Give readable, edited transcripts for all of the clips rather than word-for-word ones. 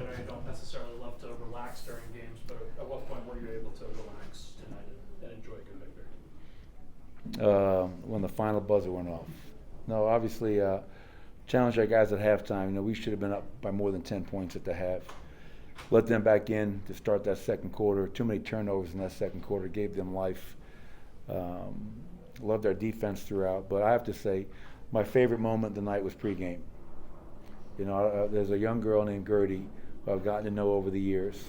I know you don't necessarily love to relax during games, but at what point were you able to relax tonight and enjoy a good victory? When the final buzzer went off. No, obviously, challenge our guys at halftime. We should have been up by more than 10 points at the half. Let them back in to start that second quarter. Too many turnovers in that second quarter gave them life. Loved our defense throughout, but I have to say, my favorite moment of the night was pregame. There's a young girl named Gertie who I've gotten to know over the years,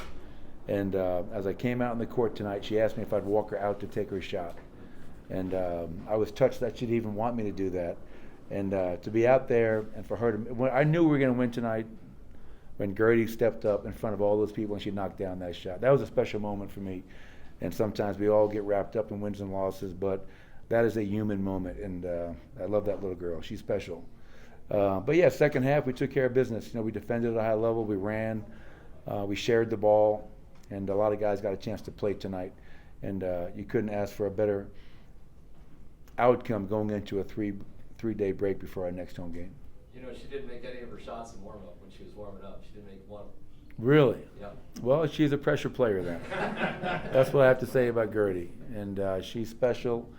and as I came out in the court tonight, she asked me if I'd walk her out to take her shot, and I was touched that she'd even want me to do that, and to be out there and for her to. I knew we were going to win tonight when Gertie stepped up in front of all those people and she knocked down that shot. That was a special moment for me, and sometimes we all get wrapped up in wins and losses, but that is a human moment, and I love that little girl. She's special. But yeah, second half we took care of business. We defended at a high level. We ran, we shared the ball, and a lot of guys got a chance to play tonight. And you couldn't ask for a better outcome going into a three-day break before our next home game. She didn't make any of her shots in warm-up when she was warming up. She didn't make one. Really? Yeah. Well, she's a pressure player then. That's what I have to say about Gertie. And she's special.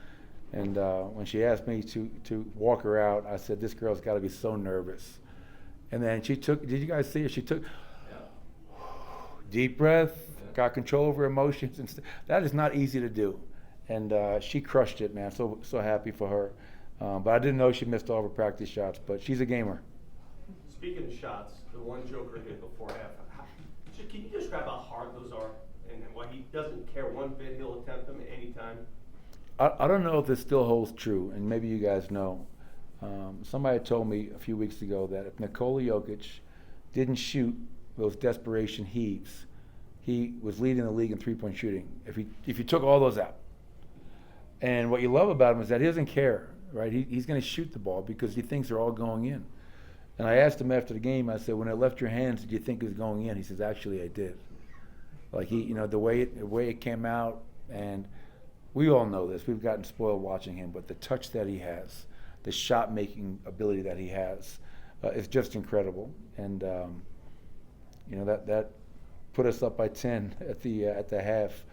And when she asked me to walk her out, I said, this girl's got to be so nervous. And then she took, did you guys see her? She took deep breath, got control of her emotions. And that is not easy to do. And she crushed it, man. So happy for her. But I didn't know she missed all of her practice shots. But she's a gamer. Speaking of shots, the one Joker hit before half, can you describe how hard those are and why he doesn't care one bit? He'll attempt them at any time. I don't know if this still holds true, and maybe you guys know. Somebody told me a few weeks ago that if Nikola Jokic didn't shoot those desperation heaves, he was leading the league in three-point shooting. If you took all those out, and what you love about him is that he doesn't care, right? He's going to shoot the ball because he thinks they're all going in. And I asked him after the game. I said, "When it left your hands, did you think it was going in?" He says, "Actually, I did." Like the way it came out, and we all know this. We've gotten spoiled watching him, but the touch that he has, the shot-making ability that he has, is just incredible. And that put us up by 10 at the half.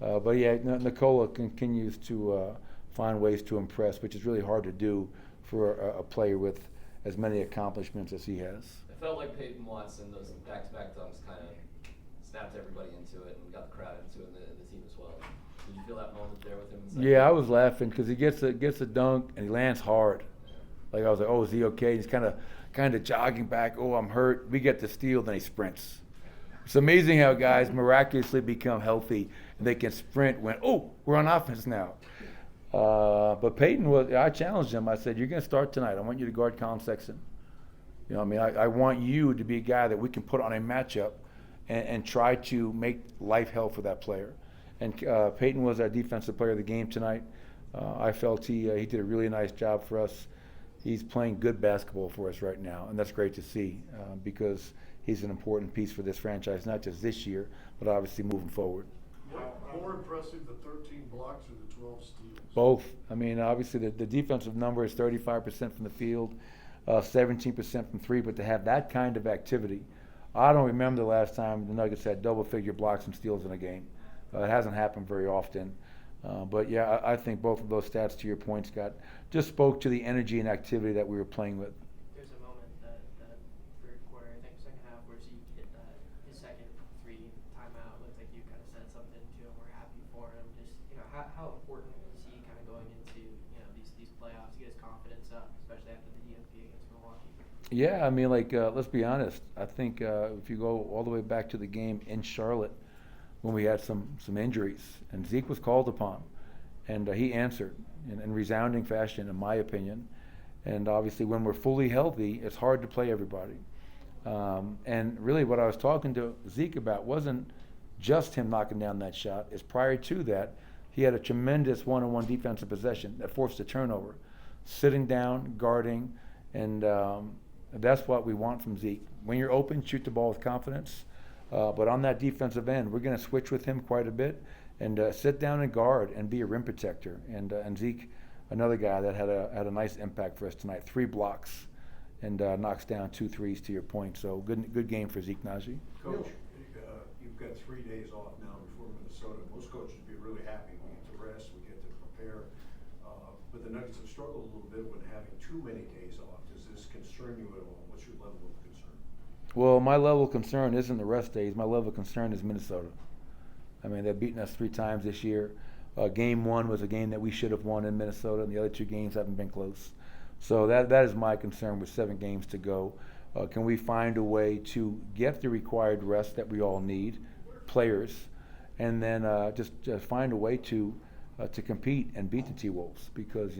But yeah, Nikola continues to find ways to impress, which is really hard to do for a player with as many accomplishments as he has. It felt like Peyton Watson, those back-to-back dunks kind of snapped everybody into it and got the crowd into it and the team as well. Did you feel that moment there with him? Yeah, I was laughing because he gets a dunk and he lands hard. Like I was like, oh, is he okay? He's kind of jogging back. Oh, I'm hurt. We get the steal, then he sprints. It's amazing how guys miraculously become healthy and they can sprint when, oh, we're on offense now. But Peyton I challenged him. I said, you're going to start tonight. I want you to guard Colin Sexton. I want you to be a guy that we can put on a matchup and try to make life hell for that player. And Peyton was our defensive player of the game tonight. I felt he did a really nice job for us. He's playing good basketball for us right now, and that's great to see because he's an important piece for this franchise, not just this year, but obviously moving forward. More impressive, the 13 blocks or the 12 steals? Both. Obviously the defensive number is 35% from the field, 17% from three, but to have that kind of activity, I don't remember the last time the Nuggets had double-figure blocks and steals in a game. It hasn't happened very often. But yeah, I think both of those stats, to your point, Scott, just spoke to the energy and activity that we were playing with. There's a moment that third quarter, I think second half, where Zeke hit his second three timeout. Looked like you kind of said something to him. We're happy for him. Just how important is he kind of going into these playoffs to get his confidence up, especially after the DNP against Milwaukee? Yeah, let's be honest. I think if you go all the way back to the game in Charlotte, when we had some injuries, and Zeke was called upon, and he answered in resounding fashion, in my opinion. And obviously, when we're fully healthy, it's hard to play everybody. And really, what I was talking to Zeke about wasn't just him knocking down that shot. Is prior to that, he had a tremendous one-on-one defensive possession that forced a turnover, sitting down, guarding, and that's what we want from Zeke. When you're open, shoot the ball with confidence. But on that defensive end, we're going to switch with him quite a bit and sit down and guard and be a rim protector. And Zeke, another guy that had a nice impact for us tonight, 3 blocks. and knocks down 2 threes to your point. So good game for Zeke Naji. Coach, you've got 3 days off now before Minnesota. Most coaches would be really happy. We get to rest, we get to prepare. But the Nuggets have struggled a little bit with having too many days off. Does this concern you at all? What's your level of concern? Well, my level of concern isn't the rest days. My level of concern is Minnesota. I mean, they've beaten us 3 times this year. Game 1 was a game that we should have won in Minnesota, and the other 2 games haven't been close. So that is my concern with 7 games to go. Can we find a way to get the required rest that we all need, players, and then just find a way to compete and beat the T-Wolves? Because,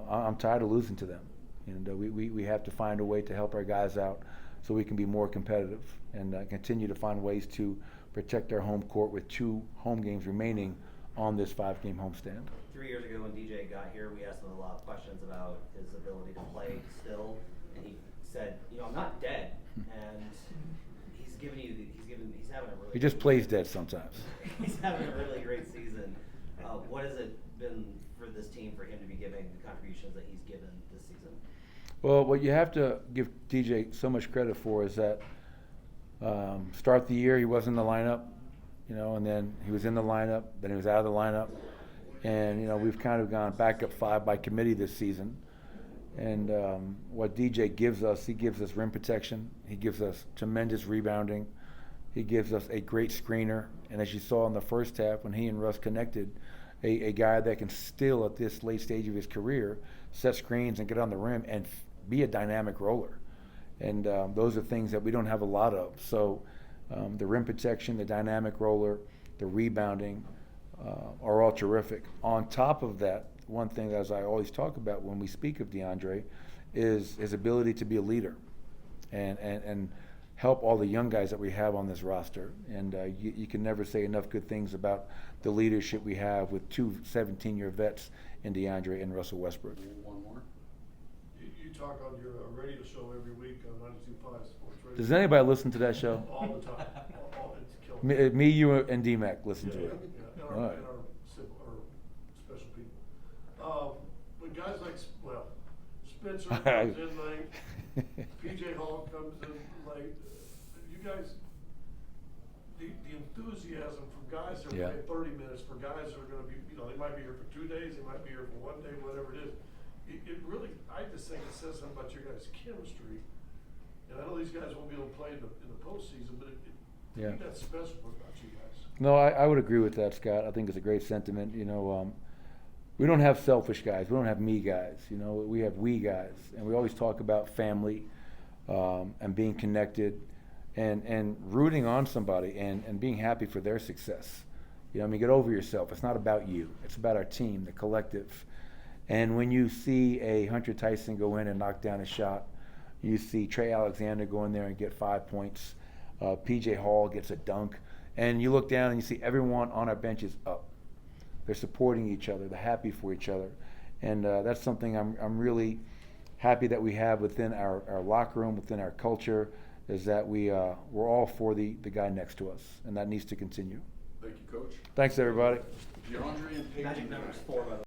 I'm tired of losing to them. And we have to find a way to help our guys out so we can be more competitive and continue to find ways to protect our home court with 2 home games remaining on this 5-game homestand. 3 years ago when DJ got here, we asked him a lot of questions about his ability to play still, and he said, I'm not dead, and he's having a really. He just plays dead sometimes. He's having a really great season. What has it been for this team for him to be giving the contributions that he's given this season? Well, what you have to give DJ so much credit for is that start the year he wasn't in the lineup, and then he was in the lineup, then he was out of the lineup. And, we've kind of gone backup 5 by committee this season. And what DJ gives us, he gives us rim protection. He gives us tremendous rebounding. He gives us a great screener. And as you saw in the first half when he and Russ connected, a guy that can still at this late stage of his career set screens and get on the rim and be a dynamic roller. And those are things that we don't have a lot of. So the rim protection, the dynamic roller, the rebounding are all terrific. On top of that, one thing, as I always talk about when we speak of DeAndre, is his ability to be a leader and help all the young guys that we have on this roster. And you can never say enough good things about the leadership we have with 2 17-year vets in DeAndre and Russell Westbrook. One more. You talk on your radio show every week on 92.5 Sports Radio. Does anybody listen to that show? All the time. It's killing Me, you, and D-Mac listen to it. Yeah, All right. and our special people. When guys like, Spencer comes in late, PJ Hall comes in late, you guys, the enthusiasm from guys that are Yeah. playing 30 minutes, for guys that are going to be, they might be here for 2 days, they might be here for 1 day, whatever it is. It really, I just think it says something about your guys' chemistry. And I know these guys won't be able to play in the postseason, but to me that's special about you guys. No, I would agree with that, Scott. I think it's a great sentiment. We don't have selfish guys. We don't have me guys. We have we guys. And we always talk about family and being connected and rooting on somebody and being happy for their success. Get over yourself. It's not about you. It's about our team, the collective. And when you see a Hunter Tyson go in and knock down a shot, you see Trey Alexander go in there and get 5 points, PJ Hall gets a dunk, and you look down and you see everyone on our bench is up. They're supporting each other. They're happy for each other. And that's something I'm really happy that we have within our locker room, within our culture, is that we're all for the guy next to us, and that needs to continue. Thank you, Coach. Thanks, everybody. DeAndre and Peyton. Magic number's 4, by the way.